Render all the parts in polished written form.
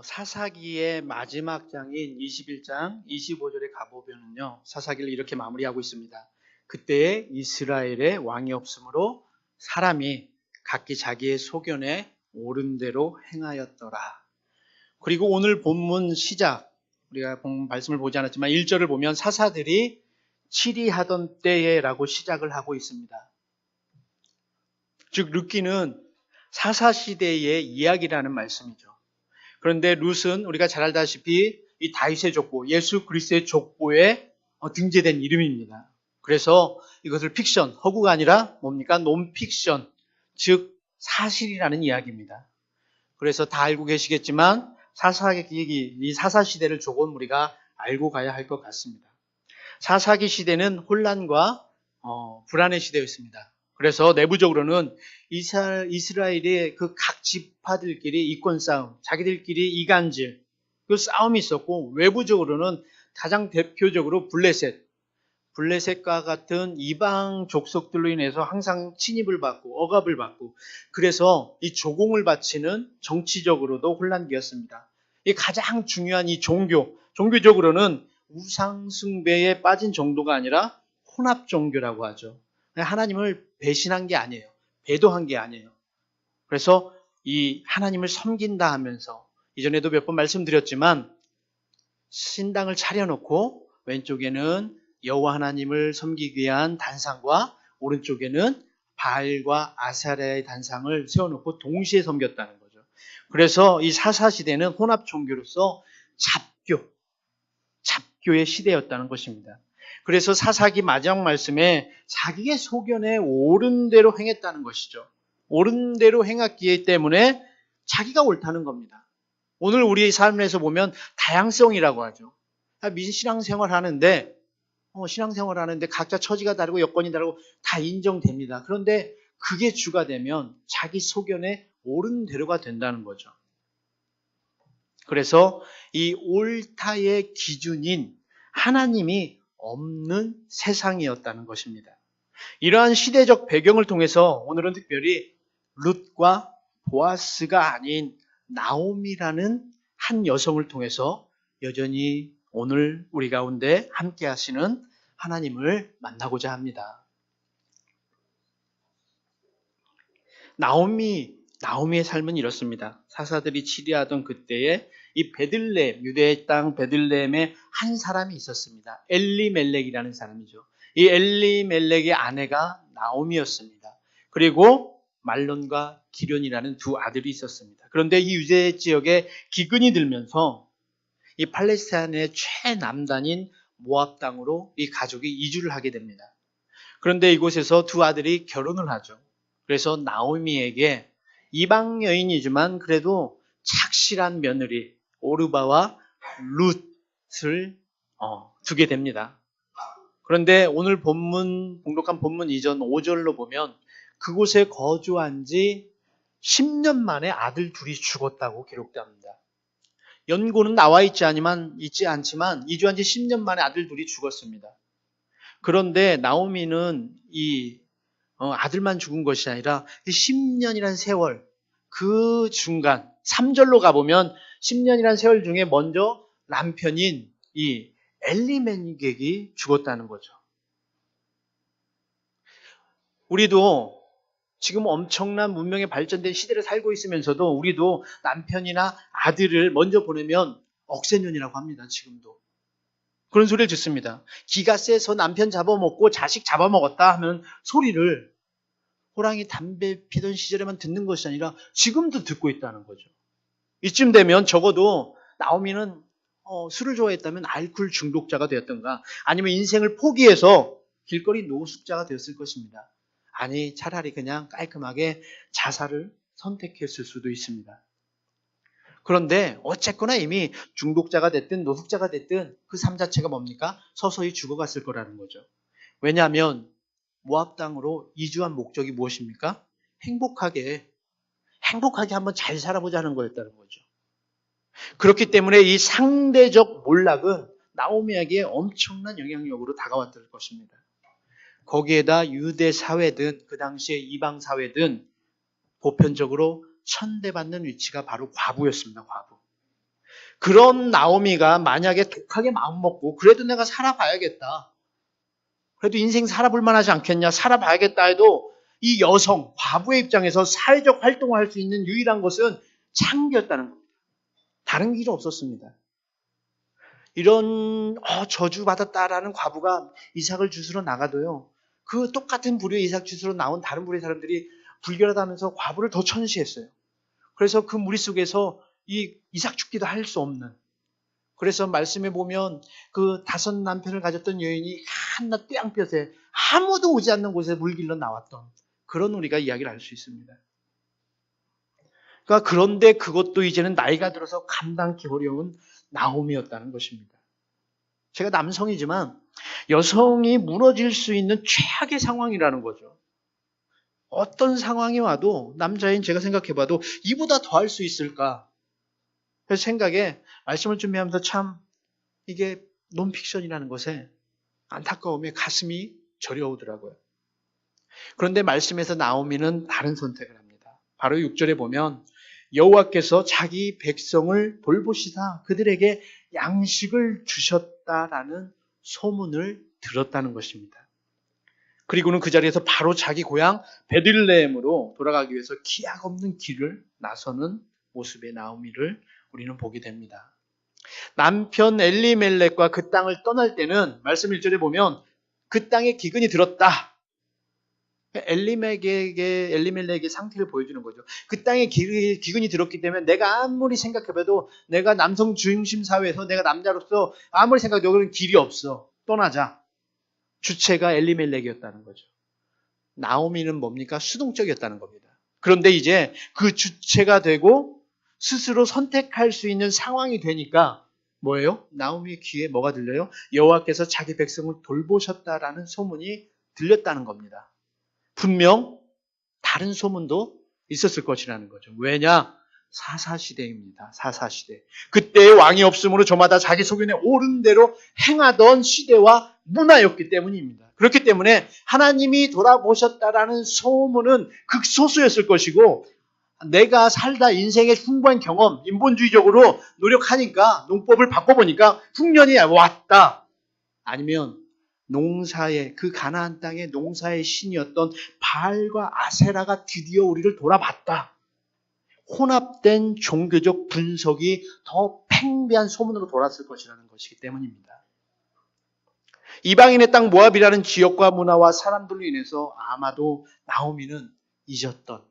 사사기의 마지막 장인 21장 25절에 가보면요. 사사기를 이렇게 마무리하고 있습니다. 그때에 이스라엘의 왕이 없으므로 사람이 각기 자기의 소견에 옳은 대로 행하였더라. 그리고 오늘 본문 시작, 우리가 말씀을 보지 않았지만 1절을 보면 사사들이 치리하던 때에라고 시작을 하고 있습니다. 즉 룻기는 사사시대의 이야기라는 말씀이죠. 그런데 룻은 우리가 잘 알다시피 이 다윗의 족보, 예수 그리스도의 족보에 등재된 이름입니다. 그래서 이것을 픽션, 허구가 아니라 뭡니까? 논픽션, 즉 사실이라는 이야기입니다. 그래서 다 알고 계시겠지만 사사기, 이 사사시대를 조금 우리가 알고 가야 할 것 같습니다. 사사기 시대는 혼란과 불안의 시대였습니다. 그래서 내부적으로는 이스라엘의 그 각 지파들끼리 이권 싸움, 자기들끼리 이간질, 그 싸움이 있었고, 외부적으로는 가장 대표적으로 블레셋과 같은 이방 족속들로 인해서 항상 침입을 받고 억압을 받고, 그래서 이 조공을 바치는 정치적으로도 혼란기였습니다. 이 가장 중요한 이 종교적으로는 우상 숭배에 빠진 정도가 아니라 혼합 종교라고 하죠. 하나님을 배신한 게 아니에요. 배도한 게 아니에요. 그래서 이 하나님을 섬긴다 하면서 이전에도 몇 번 말씀드렸지만 신당을 차려놓고 왼쪽에는 여호와 하나님을 섬기기 위한 단상과 오른쪽에는 바알과 아사랴의 단상을 세워놓고 동시에 섬겼다는 거죠. 그래서 이 사사시대는 혼합 종교로서 잡교의 시대였다는 것입니다. 그래서 사사기 마지막 말씀에 자기의 소견에 옳은 대로 행했다는 것이죠. 옳은 대로 행했기 때문에 자기가 옳다는 겁니다. 오늘 우리의 삶에서 보면 다양성이라고 하죠. 신앙생활 하는데 각자 처지가 다르고 여건이 다르고 다 인정됩니다. 그런데 그게 주가 되면 자기 소견에 옳은 대로가 된다는 거죠. 그래서 이 옳다의 기준인 하나님이 없는 세상이었다는 것입니다. 이러한 시대적 배경을 통해서 오늘은 특별히 룻과 보아스가 아닌 나오미라는 한 여성을 통해서 여전히 오늘 우리 가운데 함께 하시는 하나님을 만나고자 합니다. 나오미의 삶은 이렇습니다. 사사들이 치리하던 그때에 이 베들레헴, 유대의 땅 베들레헴에 한 사람이 있었습니다. 엘리멜렉이라는 사람이죠. 이 엘리멜렉의 아내가 나오미였습니다. 그리고 말론과 기련이라는 두 아들이 있었습니다. 그런데 이 유대 지역에 기근이 들면서 이 팔레스타인의 최남단인 모압 땅으로 이 가족이 이주를 하게 됩니다. 그런데 이곳에서 두 아들이 결혼을 하죠. 그래서 나오미에게 이방 여인이지만 그래도 착실한 며느리 오르바와 룻을 두게 됩니다. 그런데 오늘 봉독한 본문 이전 5절로 보면 그곳에 거주한 지 10년 만에 아들 둘이 죽었다고 기록됩니다. 연고는 나와 있지 않지만 이주한 지 10년 만에 아들 둘이 죽었습니다. 그런데 나오미는 이 아들만 죽은 것이 아니라 10년이란 세월, 그 중간 3절로 가보면 10년이란 세월 중에 먼저 남편인 이 엘리멜렉이 죽었다는 거죠. 우리도 지금 엄청난 문명에 발전된 시대를 살고 있으면서도 우리도 남편이나 아들을 먼저 보내면 억세년이라고 합니다. 지금도. 그런 소리를 듣습니다. 기가 세서 남편 잡아먹고 자식 잡아먹었다 하면 소리를 호랑이 담배 피던 시절에만 듣는 것이 아니라 지금도 듣고 있다는 거죠. 이쯤 되면 적어도 나오미는 술을 좋아했다면 알코올 중독자가 되었던가 아니면 인생을 포기해서 길거리 노숙자가 되었을 것입니다. 아니 차라리 그냥 깔끔하게 자살을 선택했을 수도 있습니다. 그런데 어쨌거나 이미 중독자가 됐든 노숙자가 됐든 그 삶 자체가 뭡니까? 서서히 죽어갔을 거라는 거죠. 왜냐하면 모압 땅으로 이주한 목적이 무엇입니까? 행복하게 한번 잘 살아보자는 거였다는 거죠. 그렇기 때문에 이 상대적 몰락은 나오미에게 엄청난 영향력으로 다가왔을 것입니다. 거기에다 유대 사회든 그 당시의 이방 사회든 보편적으로 천대받는 위치가 바로 과부였습니다. 과부. 그런 나오미가 만약에 독하게 마음먹고 그래도 내가 살아봐야겠다. 그래도 인생 살아볼 만하지 않겠냐. 살아봐야겠다 해도 이 여성, 과부의 입장에서 사회적 활동을 할 수 있는 유일한 것은 창기였다는 겁니다. 다른 길이 없었습니다. 이런 저주받았다라는 과부가 이삭을 주스러 나가도요. 그 똑같은 부류의 이삭 주스러 나온 다른 부류의 사람들이 불결하다면서 과부를 더 천시했어요. 그래서 그 무리 속에서 이 이삭 죽기도 할 수 없는, 그래서 말씀해 보면 그 5 남편을 가졌던 여인이 한낱 떼양볕에 아무도 오지 않는 곳에 물길로 나왔던 그런 우리가 이야기를 할 수 있습니다. 그러니까 그런데 그것도 이제는 나이가 들어서 감당하기 어려운 나오미였다는 것입니다. 제가 남성이지만 여성이 무너질 수 있는 최악의 상황이라는 거죠. 어떤 상황이 와도 남자인 제가 생각해봐도 이보다 더 할 수 있을까? 그래서 생각에 말씀을 준비하면서 참 이게 논픽션이라는 것에 안타까움에 가슴이 저려오더라고요. 그런데 말씀에서 나오미는 다른 선택을 합니다. 바로 6절에 보면 여호와께서 자기 백성을 돌보시사 그들에게 양식을 주셨다라는 소문을 들었다는 것입니다. 그리고는 그 자리에서 바로 자기 고향 베들레헴으로 돌아가기 위해서 기약 없는 길을 나서는 모습의 나오미를 우리는 보게 됩니다. 남편 엘리멜렉과 그 땅을 떠날 때는 말씀 1절에 보면 그 땅에 기근이 들었다. 엘리멜렉의 상태를 보여주는 거죠. 그 땅에 기근이 들었기 때문에 내가 아무리 생각해봐도 내가 남성 중심 사회에서 내가 남자로서 아무리 생각해도 여기는 길이 없어. 떠나자. 주체가 엘리멜렉이었다는 거죠. 나오미는 뭡니까? 수동적이었다는 겁니다. 그런데 이제 그 주체가 되고 스스로 선택할 수 있는 상황이 되니까 뭐예요? 나오미의 귀에 뭐가 들려요? 여호와께서 자기 백성을 돌보셨다라는 소문이 들렸다는 겁니다. 분명 다른 소문도 있었을 것이라는 거죠. 왜냐? 사사시대입니다. 사사시대. 그때의 왕이 없으므로 저마다 자기 소견에 옳은 대로 행하던 시대와 문화였기 때문입니다. 그렇기 때문에 하나님이 돌아보셨다라는 소문은 극소수였을 것이고 내가 살다 인생의 풍부한 경험, 인본주의적으로 노력하니까 농법을 바꿔보니까 흉년이 왔다. 아니면 농사의 그 가나안 땅의 농사의 신이었던 바알과 아세라가 드디어 우리를 돌아봤다. 혼합된 종교적 분석이 더 팽배한 소문으로 돌았을 것이라는 것이기 때문입니다. 이방인의 땅 모압이라는 지역과 문화와 사람들로 인해서 아마도 나오미는 잊었던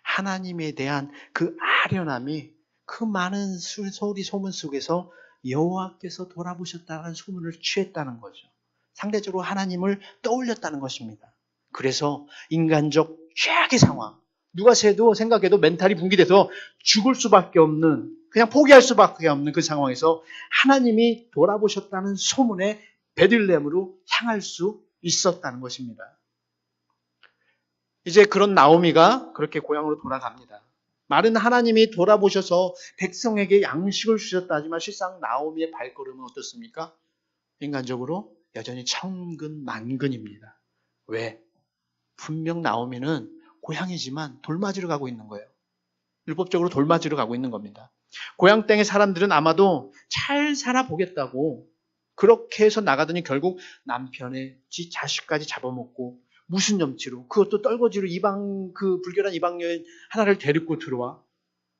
하나님에 대한 그 아련함이 그 많은 소리 소문 속에서 여호와께서 돌아보셨다는 소문을 취했다는 거죠. 상대적으로 하나님을 떠올렸다는 것입니다. 그래서 인간적 최악의 상황, 누가 생각해도 멘탈이 붕괴돼서 죽을 수밖에 없는, 그냥 포기할 수밖에 없는 그 상황에서 하나님이 돌아보셨다는 소문에 베들레헴으로 향할 수 있었다는 것입니다. 이제 그런 나오미가 그렇게 고향으로 돌아갑니다. 말은 하나님이 돌아보셔서 백성에게 양식을 주셨다 하지만 실상 나오미의 발걸음은 어떻습니까? 인간적으로 여전히 천근만근입니다. 왜? 분명 나오미는 고향이지만 돌 맞으러 가고 있는 거예요. 율법적으로 돌 맞으러 가고 있는 겁니다. 고향 땅의 사람들은 아마도 잘 살아보겠다고 그렇게 해서 나가더니 결국 남편의 자식까지 잡아먹고 무슨 염치로, 그것도 떨거지로 불결한 이방 여인 하나를 데리고 들어와.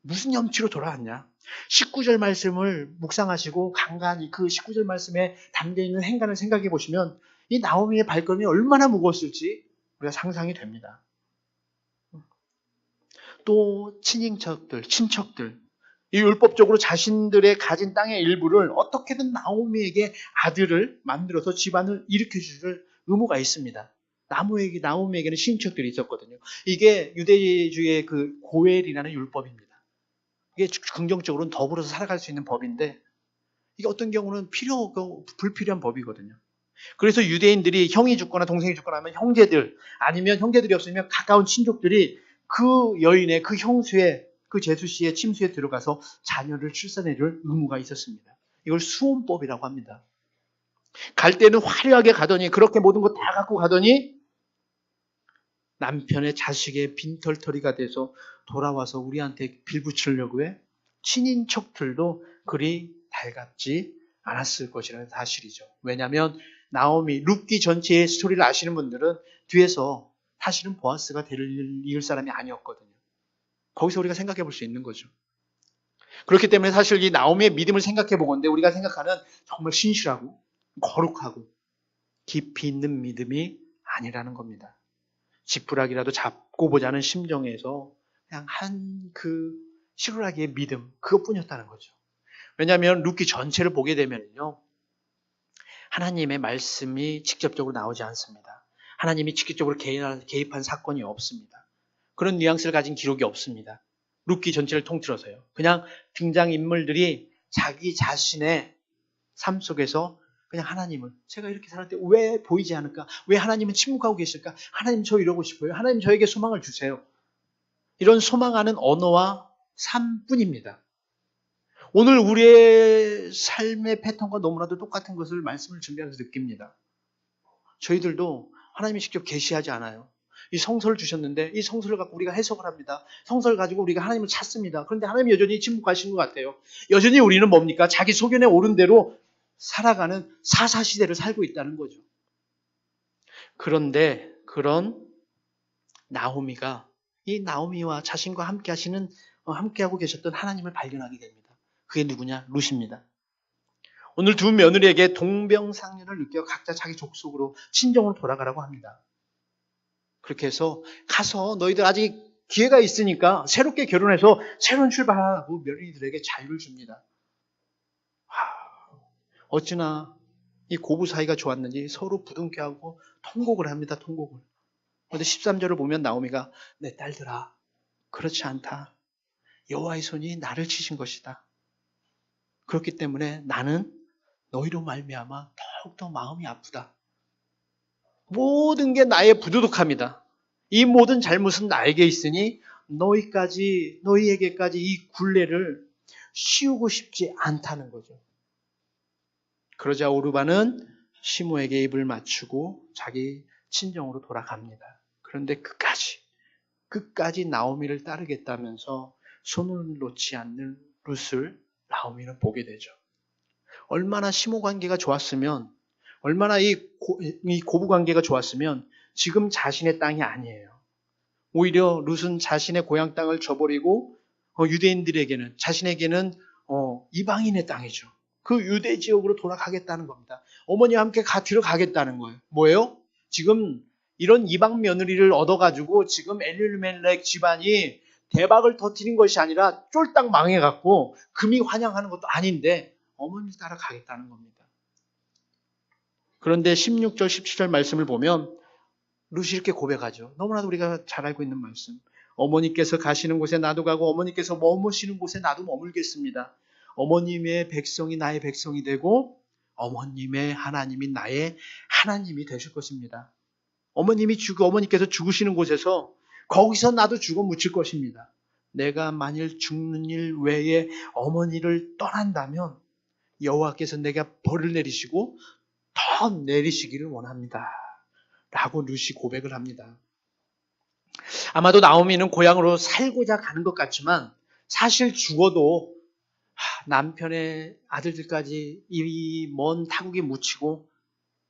무슨 염치로 돌아왔냐? 19절 말씀을 묵상하시고 간간히 그 19절 말씀에 담겨있는 행간을 생각해 보시면 이 나오미의 발걸음이 얼마나 무거웠을지 우리가 상상이 됩니다. 또 친척들, 이 율법적으로 자신들의 가진 땅의 일부를 어떻게든 나오미에게 아들을 만들어서 집안을 일으켜줄 의무가 있습니다. 나오미에게는 친척들이 있었거든요. 이게 유대주의의 그 고엘이라는 율법입니다. 이게 긍정적으로는 더불어서 살아갈 수 있는 법인데 이게 어떤 경우는 불필요한 법이거든요. 그래서 유대인들이 형이 죽거나 동생이 죽거나 하면 형제들, 아니면 형제들이 없으면 가까운 친족들이 그 여인의, 그 형수의, 그 제수씨의 침수에 들어가서 자녀를 출산해줄 의무가 있었습니다. 이걸 수혼법이라고 합니다. 갈 때는 화려하게 가더니, 그렇게 모든 거 다 갖고 가더니 남편의 자식의 빈털터리가 돼서 돌아와서 우리한테 빌붙이려고 해? 친인척들도 그리 달갑지 않았을 것이라는 사실이죠. 왜냐하면 나오미, 룻기 전체의 스토리를 아시는 분들은 뒤에서 사실은 보아스가 대를 이을 사람이 아니었거든요. 거기서 우리가 생각해 볼 수 있는 거죠. 그렇기 때문에 사실 이 나오미의 믿음을 생각해 보건대 우리가 생각하는 정말 신실하고 거룩하고 깊이 있는 믿음이 아니라는 겁니다. 지푸라기라도 잡고 보자는 심정에서 그냥 한 그 시루라기의 믿음, 그것뿐이었다는 거죠. 왜냐하면 룻기 전체를 보게 되면요, 하나님의 말씀이 직접적으로 나오지 않습니다. 하나님이 직접적으로 개입한 사건이 없습니다. 그런 뉘앙스를 가진 기록이 없습니다. 룻기 전체를 통틀어서요. 그냥 등장인물들이 자기 자신의 삶 속에서 그냥 하나님을, 제가 이렇게 살았는데 왜 보이지 않을까? 왜 하나님은 침묵하고 계실까? 하나님 저 이러고 싶어요. 하나님 저에게 소망을 주세요. 이런 소망하는 언어와 삶뿐입니다. 오늘 우리의 삶의 패턴과 너무나도 똑같은 것을 말씀을 준비하면서 느낍니다. 저희들도 하나님이 직접 계시하지 않아요. 이 성서를 주셨는데 이 성서를 갖고 우리가 해석을 합니다. 성서를 가지고 우리가 하나님을 찾습니다. 그런데 하나님이 여전히 침묵하신 것 같아요. 여전히 우리는 뭡니까? 자기 소견에 오른 대로 살아가는 사사시대를 살고 있다는 거죠. 그런데 그런 나오미가 이 나오미와 자신과 함께하고 계셨던 하나님을 발견하게 됩니다. 그게 누구냐? 룻입니다. 오늘 두 며느리에게 동병상련을 느껴 각자 자기 족속으로 친정으로 돌아가라고 합니다. 그렇게 해서 가서 너희들 아직 기회가 있으니까 새롭게 결혼해서 새로운 출발하라고 며느리들에게 자유를 줍니다. 어찌나 이 고부 사이가 좋았는지 서로 부둥켜하고 통곡을 합니다. 통곡을. 그런데 13절을 보면 나오미가 내 딸들아 그렇지 않다. 여호와의 손이 나를 치신 것이다. 그렇기 때문에 나는 너희로 말미암아 더욱더 마음이 아프다. 모든 게 나의 부도덕함이다. 이 모든 잘못은 나에게 있으니 너희에게까지 이 굴레를 씌우고 싶지 않다는 거죠. 그러자 오르바는 시므에게 입을 맞추고 자기 친정으로 돌아갑니다. 그런데 끝까지 나오미를 따르겠다면서 손을 놓지 않는 룻을 나오미는 보게 되죠. 얼마나 시므 관계가 좋았으면, 얼마나 이 고부 관계가 좋았으면 지금 자신의 땅이 아니에요. 오히려 룻은 자신의 고향 땅을 저버리고 유대인들에게는, 자신에게는 이방인의 땅이죠. 그 유대 지역으로 돌아가겠다는 겁니다. 어머니와 함께 들어가겠다는 거예요. 뭐예요? 지금 이런 이방 며느리를 얻어가지고 지금 엘리멜렉 집안이 대박을 터뜨린 것이 아니라 쫄딱 망해갖고 금이 환영하는 것도 아닌데 어머니를 따라가겠다는 겁니다. 그런데 16절, 17절 말씀을 보면 룻이 이렇게 고백하죠. 너무나도 우리가 잘 알고 있는 말씀. 어머니께서 가시는 곳에 나도 가고 어머니께서 머무시는 곳에 나도 머물겠습니다. 어머님의 백성이 나의 백성이 되고 어머님의 하나님이 나의 하나님이 되실 것입니다. 어머니께서 죽으시는 곳에서 거기서 나도 죽어 묻힐 것입니다. 내가 만일 죽는 일 외에 어머니를 떠난다면 여호와께서 내게 벌을 내리시고 더 내리시기를 원합니다. 라고 룻이 고백을 합니다. 아마도 나오미는 고향으로 살고자 가는 것 같지만 사실 죽어도 남편의 아들들까지 이 먼 타국에 묻히고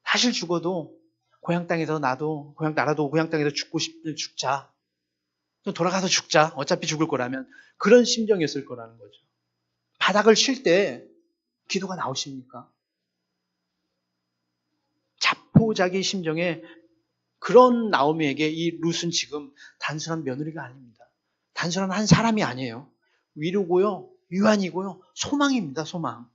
사실 죽어도 고향 땅에서 나라도 고향 땅에서 죽자. 돌아가서 죽자. 어차피 죽을 거라면 그런 심정이었을 거라는 거죠. 바닥을 칠 때 기도가 나오십니까? 자포자기 심정에 그런 나오미에게 이 룻은 지금 단순한 며느리가 아닙니다. 단순한 한 사람이 아니에요. 위로고요, 유한이고요, 소망입니다. 소망.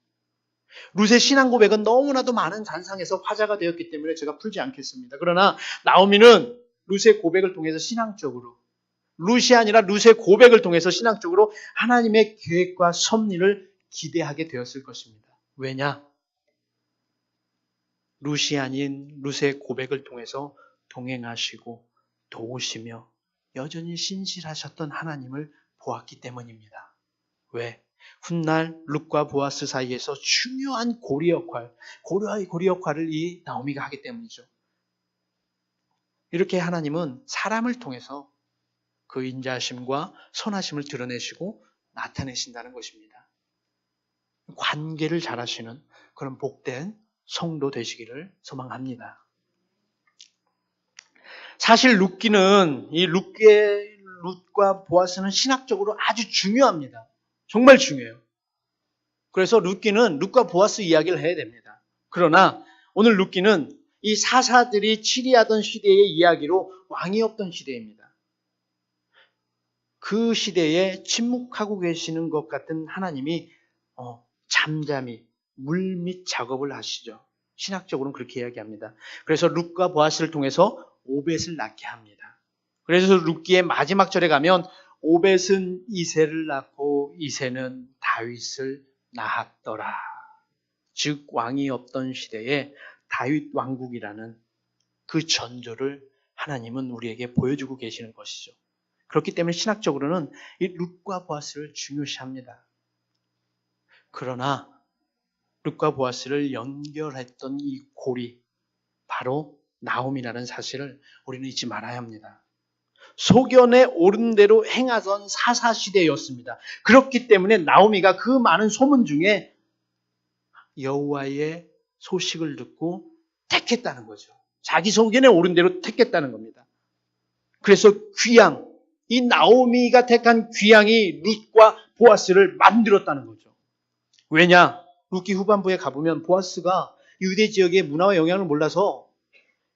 룻의 신앙 고백은 너무나도 많은 잔상에서 화자가 되었기 때문에 제가 풀지 않겠습니다. 그러나 나오미는 룻의 고백을 통해서 신앙적으로, 룻이 아니라 룻의 고백을 통해서 신앙적으로 하나님의 계획과 섭리를 기대하게 되었을 것입니다. 왜냐? 룻이 아닌 룻의 고백을 통해서 동행하시고 도우시며 여전히 신실하셨던 하나님을 보았기 때문입니다. 왜? 훗날 룻과 보아스 사이에서 중요한 고리 역할을 이 나오미가 하기 때문이죠. 이렇게 하나님은 사람을 통해서 그 인자하심과 선하심을 드러내시고 나타내신다는 것입니다. 관계를 잘하시는 그런 복된 성도 되시기를 소망합니다. 사실 룻과 보아스는 신학적으로 아주 중요합니다. 정말 중요해요. 그래서 룻과 보아스 이야기를 해야 됩니다. 그러나 오늘 룻기는 이 사사들이 치리하던 시대의 이야기로 왕이 없던 시대입니다. 그 시대에 침묵하고 계시는 것 같은 하나님이 잠잠히 물밑 작업을 하시죠. 신학적으로는 그렇게 이야기합니다. 그래서 룻과 보아스를 통해서 오벳을 낳게 합니다. 그래서 룻기의 마지막 절에 가면 오벳은 이새를 낳고 이새는 다윗을 낳았더라. 즉 왕이 없던 시대에 다윗 왕국이라는 그 전조를 하나님은 우리에게 보여주고 계시는 것이죠. 그렇기 때문에 신학적으로는 이 룻과 보아스를 중요시합니다. 그러나 룻과 보아스를 연결했던 이 고리, 바로 나옴이라는 사실을 우리는 잊지 말아야 합니다. 소견에 옳은 대로 행하던 사사시대였습니다. 그렇기 때문에 나오미가 그 많은 소문 중에 여호와의 소식을 듣고 택했다는 거죠. 자기 소견에 옳은 대로 택했다는 겁니다. 그래서 이 나오미가 택한 귀향이 룻과 보아스를 만들었다는 거죠. 왜냐? 룻기 후반부에 가보면 보아스가 유대 지역의 문화와 영향을 몰라서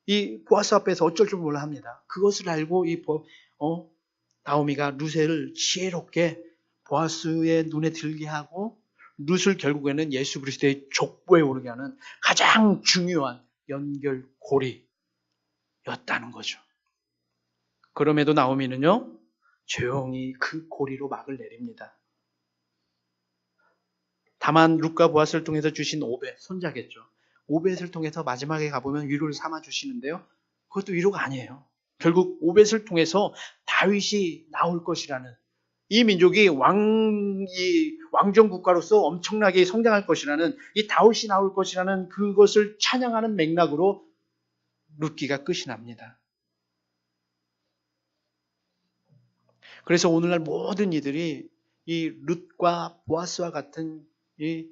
이 보아스 앞에서 어쩔 줄 몰라 합니다. 그것을 알고 나오미가 룻을 지혜롭게 보아스의 눈에 들게 하고 룻을 결국에는 예수 그리스도의 족보에 오르게 하는 가장 중요한 연결고리였다는 거죠. 그럼에도 나오미는요, 조용히 그 고리로 막을 내립니다. 다만 룻과 보아스를 통해서 주신 오벳, 손자겠죠. 오벳을 통해서 마지막에 가보면 위로를 삼아 주시는데요. 그것도 위로가 아니에요. 결국 오벳을 통해서 다윗이 나올 것이라는, 이 민족이 왕정 국가로서 엄청나게 성장할 것이라는, 이 다윗이 나올 것이라는 그것을 찬양하는 맥락으로 룻기가 끝이 납니다. 그래서 오늘날 모든 이들이 이 룻과 보아스와 같은 이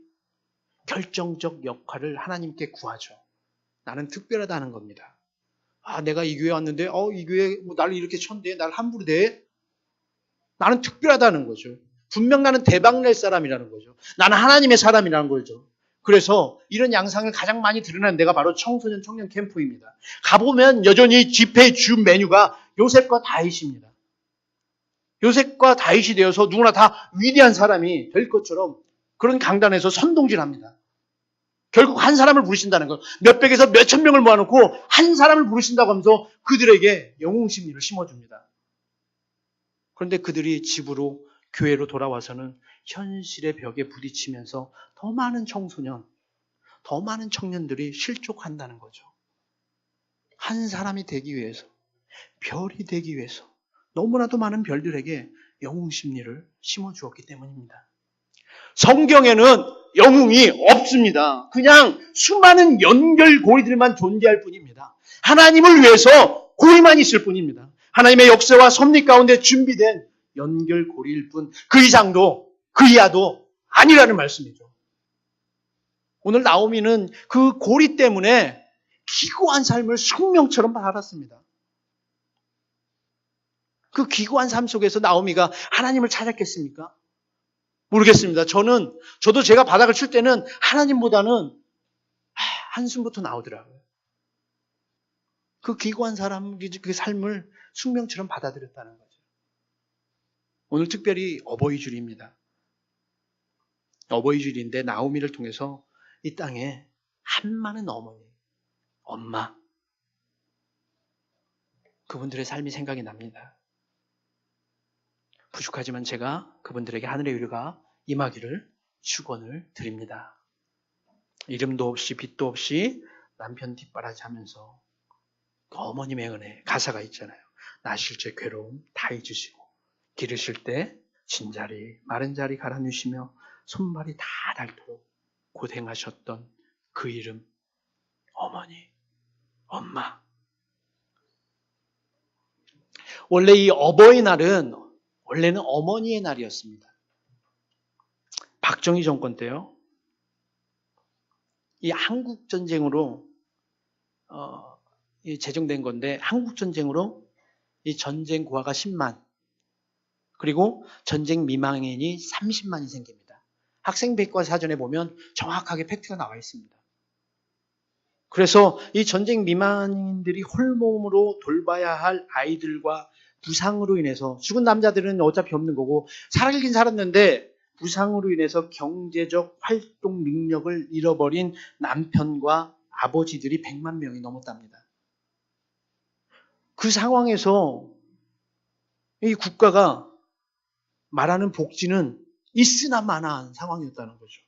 결정적 역할을 하나님께 구하죠. 나는 특별하다는 겁니다. 내가 이 교회 왔는데, 이 교회 나를 이렇게 쳤는데, 나를 함부로 대? 나는 특별하다는 거죠. 분명 나는 대박 낼 사람이라는 거죠. 나는 하나님의 사람이라는 거죠. 그래서 이런 양상을 가장 많이 드러낸 데가 바로 청소년 청년 캠프입니다. 가보면 여전히 집회 주 메뉴가 요셉과 다윗입니다. 요셉과 다윗이 되어서 누구나 다 위대한 사람이 될 것처럼 그런 강단에서 선동질합니다. 결국 한 사람을 부르신다는 것, 몇백에서 몇천 명을 모아놓고 한 사람을 부르신다고 하면서 그들에게 영웅심리를 심어줍니다. 그런데 그들이 집으로, 교회로 돌아와서는 현실의 벽에 부딪히면서 더 많은 청소년, 더 많은 청년들이 실족한다는 거죠. 한 사람이 되기 위해서, 별이 되기 위해서 너무나도 많은 별들에게 영웅심리를 심어주었기 때문입니다. 성경에는 영웅이 없습니다. 그냥 수많은 연결고리들만 존재할 뿐입니다. 하나님을 위해서 고리만 있을 뿐입니다. 하나님의 역사와 섭리 가운데 준비된 연결고리일 뿐, 그 이상도 그 이하도 아니라는 말씀이죠. 오늘 나오미는 그 고리 때문에 기구한 삶을 숙명처럼 살았습니다. 그 기구한 삶 속에서 나오미가 하나님을 찾았겠습니까? 모르겠습니다. 저도 제가 바닥을 칠 때는 하나님보다는 한숨부터 나오더라고요. 그 기구한 사람, 그 삶을 숙명처럼 받아들였다는 거죠. 오늘 특별히 어버이주일입니다. 어버이주일인데 나오미를 통해서 이 땅에 한 많은 어머니, 엄마, 그분들의 삶이 생각이 납니다. 부족하지만 제가 그분들에게 하늘의 위로가 임하기를 축원을 드립니다. 이름도 없이 빛도 없이 남편 뒷바라지하면서 그 어머님의 은혜, 가사가 있잖아요. 나실 때 괴로움 다 잊으시고 기르실 때 진자리 마른 자리 갈아누시며 손발이 다 닳도록 고생하셨던 그 이름, 어머니, 엄마. 원래 이 어버이날은 원래는 어머니의 날이었습니다. 박정희 정권 때요. 이 한국 전쟁으로 제정된 건데 한국 전쟁으로 이 전쟁 고아가 10만 그리고 전쟁 미망인이 30만이 생깁니다. 학생백과사전에 보면 정확하게 팩트가 나와 있습니다. 그래서 이 전쟁 미망인들이 홀몸으로 돌봐야 할 아이들과 부상으로 인해서 죽은 남자들은 어차피 없는 거고 살긴 살았는데 부상으로 인해서 경제적 활동 능력을 잃어버린 남편과 아버지들이 100만 명이 넘었답니다. 그 상황에서 이 국가가 말하는 복지는 있으나 마나한 상황이었다는 거죠.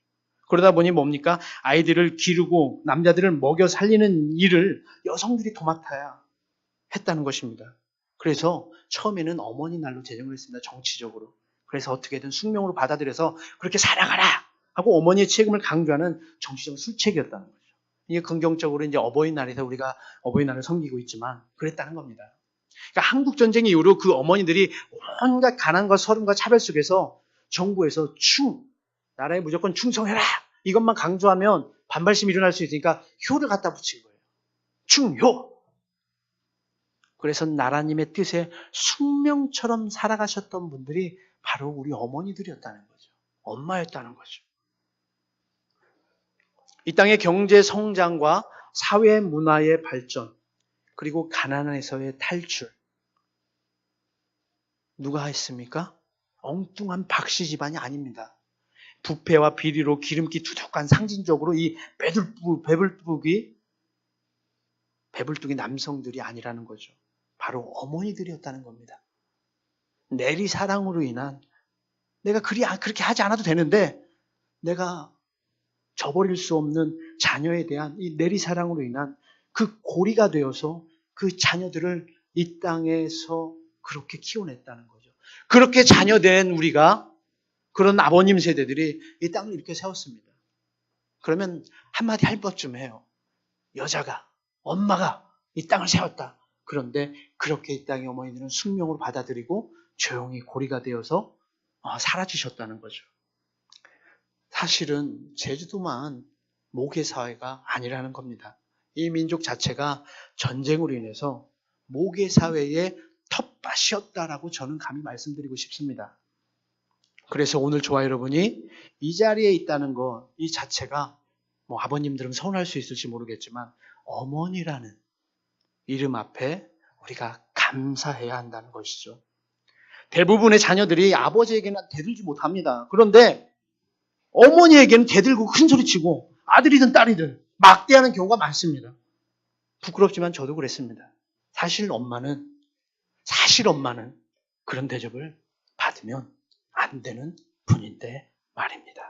그러다 보니 뭡니까? 아이들을 기르고 남자들을 먹여 살리는 일을 여성들이 도맡아야 했다는 것입니다. 그래서 처음에는 어머니 날로 제정을 했습니다. 정치적으로. 그래서 어떻게든 숙명으로 받아들여서 그렇게 살아가라 하고 어머니의 책임을 강조하는 정치적 술책이었다는 거죠. 이게 긍정적으로 이제 어버이날에서 우리가 어버이날을 섬기고 있지만 그랬다는 겁니다. 그러니까 한국전쟁 이후로 그 어머니들이 온갖 가난과 서름과 차별 속에서 정부에서 나라에 무조건 충성해라 이것만 강조하면 반발심이 일어날 수 있으니까 효를 갖다 붙인 거예요. 충효. 그래서 나라님의 뜻에 숙명처럼 살아가셨던 분들이 바로 우리 어머니들이었다는 거죠. 엄마였다는 거죠. 이 땅의 경제 성장과 사회 문화의 발전 그리고 가난에서의 탈출 누가 했습니까? 엉뚱한 박씨 집안이 아닙니다. 부패와 비리로 기름기 두둑한 상징적으로 이 배불뚝이 남성들이 아니라는 거죠. 바로 어머니들이었다는 겁니다. 내리사랑으로 인한 내가 그렇게 하지 않아도 되는데 내가 저버릴 수 없는 자녀에 대한 이 내리사랑으로 인한 그 고리가 되어서 그 자녀들을 이 땅에서 그렇게 키워냈다는 거죠. 그렇게 자녀된 우리가 그런 아버님 세대들이 이 땅을 이렇게 세웠습니다. 그러면 한마디 할 것쯤 해요. 여자가, 엄마가 이 땅을 세웠다. 그런데 그렇게 이 땅의 어머니들은 숙명으로 받아들이고 조용히 고리가 되어서 사라지셨다는 거죠. 사실은 제주도만 모계사회가 아니라는 겁니다. 이 민족 자체가 전쟁으로 인해서 모계사회의 텃밭이었다라고 저는 감히 말씀드리고 싶습니다. 그래서 오늘 저와 여러분이 이 자리에 있다는 것, 이 자체가 아버님들은 서운할 수 있을지 모르겠지만 어머니라는 이름 앞에 우리가 감사해야 한다는 것이죠. 대부분의 자녀들이 아버지에게는 대들지 못합니다. 그런데 어머니에게는 대들고 큰소리치고 아들이든 딸이든 막대하는 경우가 많습니다. 부끄럽지만 저도 그랬습니다. 사실 엄마는 그런 대접을 받으면 안 되는 분인데 말입니다.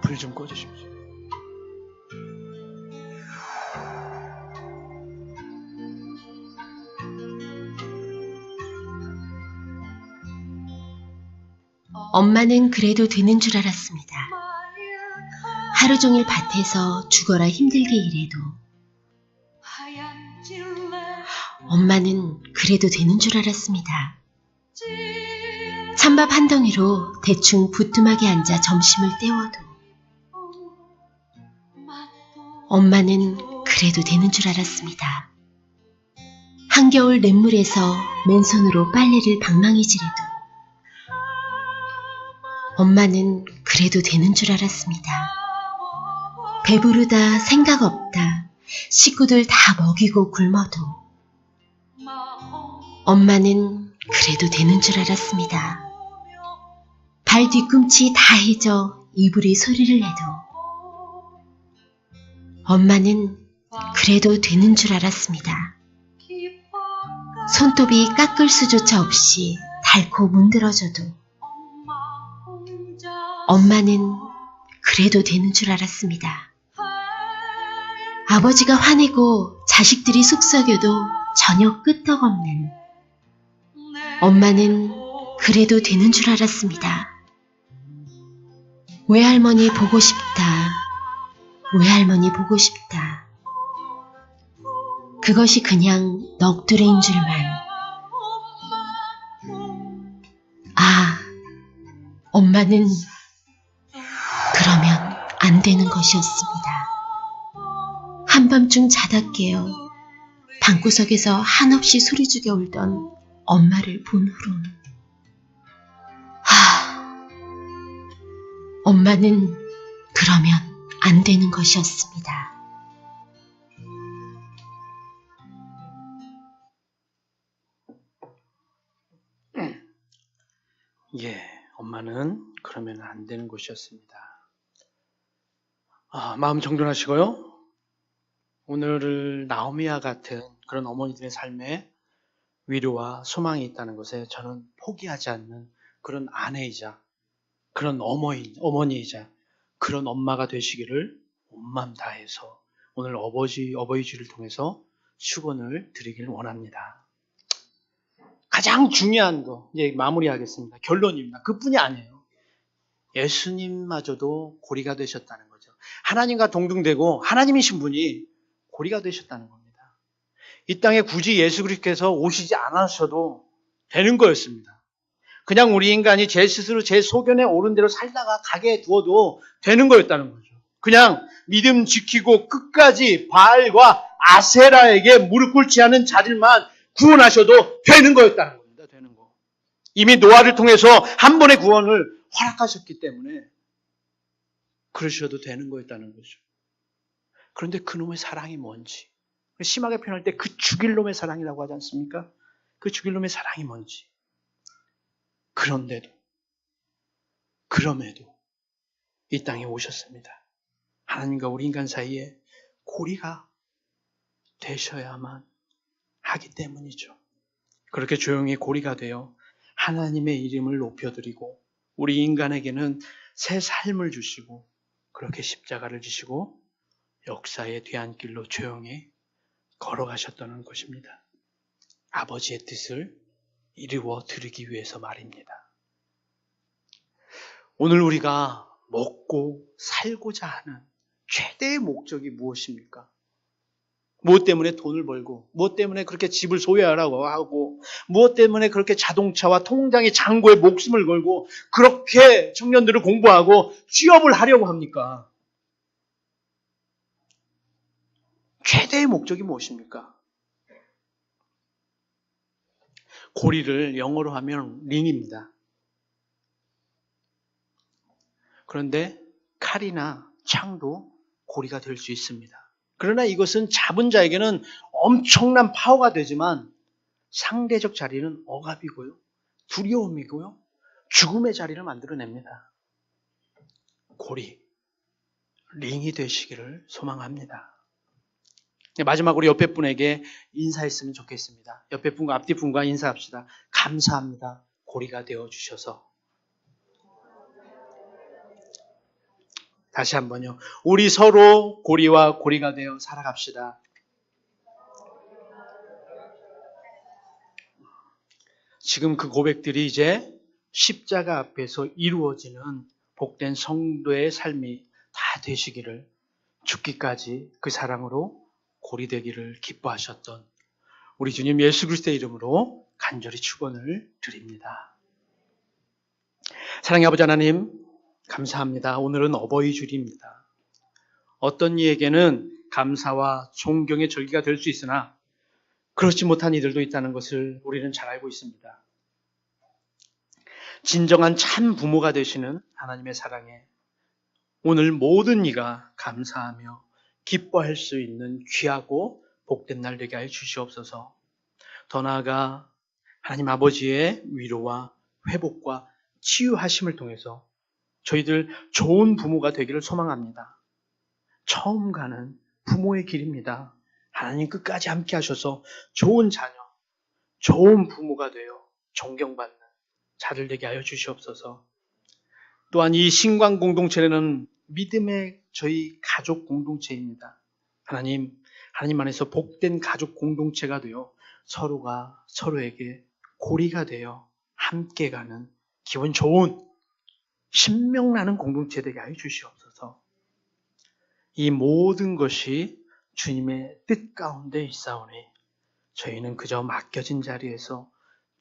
불 좀 꺼주십시오. 엄마는 그래도 되는 줄 알았습니다. 하루 종일 밭에서 죽어라 힘들게 일해도 엄마는 그래도 되는 줄 알았습니다. 찬밥 한 덩이로 대충 부뚜막에 앉아 점심을 때워도 엄마는 그래도 되는 줄 알았습니다. 한겨울 냇물에서 맨손으로 빨래를 방망이질해도 엄마는 그래도 되는 줄 알았습니다. 배부르다 생각 없다 식구들 다 먹이고 굶어도 엄마는 그래도 되는 줄 알았습니다. 발 뒤꿈치 다 해져 이불이 소리를 내도 엄마는 그래도 되는 줄 알았습니다. 손톱이 깎을 수조차 없이 닳고 문드러져도 엄마는 그래도 되는 줄 알았습니다. 아버지가 화내고 자식들이 속썩여도 전혀 끄떡없는 엄마는 그래도 되는 줄 알았습니다. 외할머니 보고 싶다. 외할머니 보고 싶다. 그것이 그냥 넋두리인 줄만. 아, 엄마는 그러면 안 되는 것이었습니다. 한밤중 자다 깨어 방구석에서 한없이 소리죽여 울던 엄마를 본 후론 엄마는 그러면 안 되는 것이었습니다. 예, 엄마는 그러면 안 되는 것이었습니다. 마음 정돈하시고요. 오늘을 나오미와 같은 그런 어머니들의 삶에 위로와 소망이 있다는 것에 저는 포기하지 않는 그런 아내이자 그런 어머니이자 그런 엄마가 되시기를 온 마음 다해서 오늘 어버이 주를 통해서 축원을 드리길 원합니다. 가장 중요한 거 이제 마무리하겠습니다. 결론입니다. 그뿐이 아니에요. 예수님마저도 고리가 되셨다는 거죠. 하나님과 동등되고 하나님이신 분이 고리가 되셨다는 겁니다. 이 땅에 굳이 예수 그리스도께서 오시지 않으셔도 되는 거였습니다. 그냥 우리 인간이 제 스스로 제 소견에 옳은 대로 살다가 가게 두어도 되는 거였다는 거죠. 그냥 믿음 지키고 끝까지 바알과 아세라에게 무릎 꿇지 않은 자들만 구원하셔도 되는 거였다는 겁니다. 되는 거. 이미 노아를 통해서 한 번의 구원을 허락하셨기 때문에 그러셔도 되는 거였다는 거죠. 그런데 그놈의 사랑이 뭔지, 심하게 표현할 때 그 죽일 놈의 사랑이라고 하지 않습니까? 그 죽일 놈의 사랑이 뭔지. 그럼에도 이 땅에 오셨습니다. 하나님과 우리 인간 사이에 고리가 되셔야만 하기 때문이죠. 그렇게 조용히 고리가 되어 하나님의 이름을 높여드리고 우리 인간에게는 새 삶을 주시고 그렇게 십자가를 지시고 역사의 뒤안길로 조용히 걸어가셨다는 것입니다. 아버지의 뜻을 이루어 드리기 위해서 말입니다. 오늘 우리가 먹고 살고자 하는 최대의 목적이 무엇입니까? 무엇 때문에 돈을 벌고, 무엇 때문에 그렇게 집을 소유하라고 하고, 무엇 때문에 그렇게 자동차와 통장의 잔고에 목숨을 걸고, 그렇게 청년들을 공부하고 취업을 하려고 합니까? 최대의 목적이 무엇입니까? 고리를 영어로 하면 링입니다. 그런데 칼이나 창도 고리가 될 수 있습니다. 그러나 이것은 잡은 자에게는 엄청난 파워가 되지만 상대적 자리는 억압이고요, 두려움이고요, 죽음의 자리를 만들어냅니다. 고리, 링이 되시기를 소망합니다. 마지막으로 옆에 분에게 인사했으면 좋겠습니다. 옆에 분과 앞뒤 분과 인사합시다. 감사합니다. 고리가 되어주셔서. 다시 한번요. 우리 서로 고리와 고리가 되어 살아갑시다. 지금 그 고백들이 이제 십자가 앞에서 이루어지는 복된 성도의 삶이 다 되시기를, 죽기까지 그 사랑으로 고리되기를 기뻐하셨던 우리 주님 예수 그리스도의 이름으로 간절히 축원을 드립니다. 사랑의 아버지 하나님, 감사합니다. 오늘은 어버이 주일입니다. 어떤 이에게는 감사와 존경의 절기가 될 수 있으나 그렇지 못한 이들도 있다는 것을 우리는 잘 알고 있습니다. 진정한 참 부모가 되시는 하나님의 사랑에 오늘 모든 이가 감사하며 기뻐할 수 있는 귀하고 복된 날 되게 하여 주시옵소서. 더 나아가 하나님 아버지의 위로와 회복과 치유하심을 통해서 저희들 좋은 부모가 되기를 소망합니다. 처음 가는 부모의 길입니다. 하나님 끝까지 함께 하셔서 좋은 자녀, 좋은 부모가 되어 존경받는 자들 되게 하여 주시옵소서. 또한 이 신광 공동체는 믿음의 저희 가족 공동체입니다. 하나님 안에서 복된 가족 공동체가 되어 서로가 서로에게 고리가 되어 함께 가는 기분 좋은 신명나는 공동체 되게 하여 주시옵소서. 이 모든 것이 주님의 뜻 가운데 있사오니 저희는 그저 맡겨진 자리에서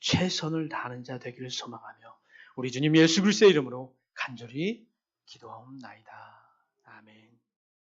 최선을 다하는 자 되기를 소망하며 우리 주님 예수 그리스도의 이름으로 간절히 기도하옵나이다. 아멘.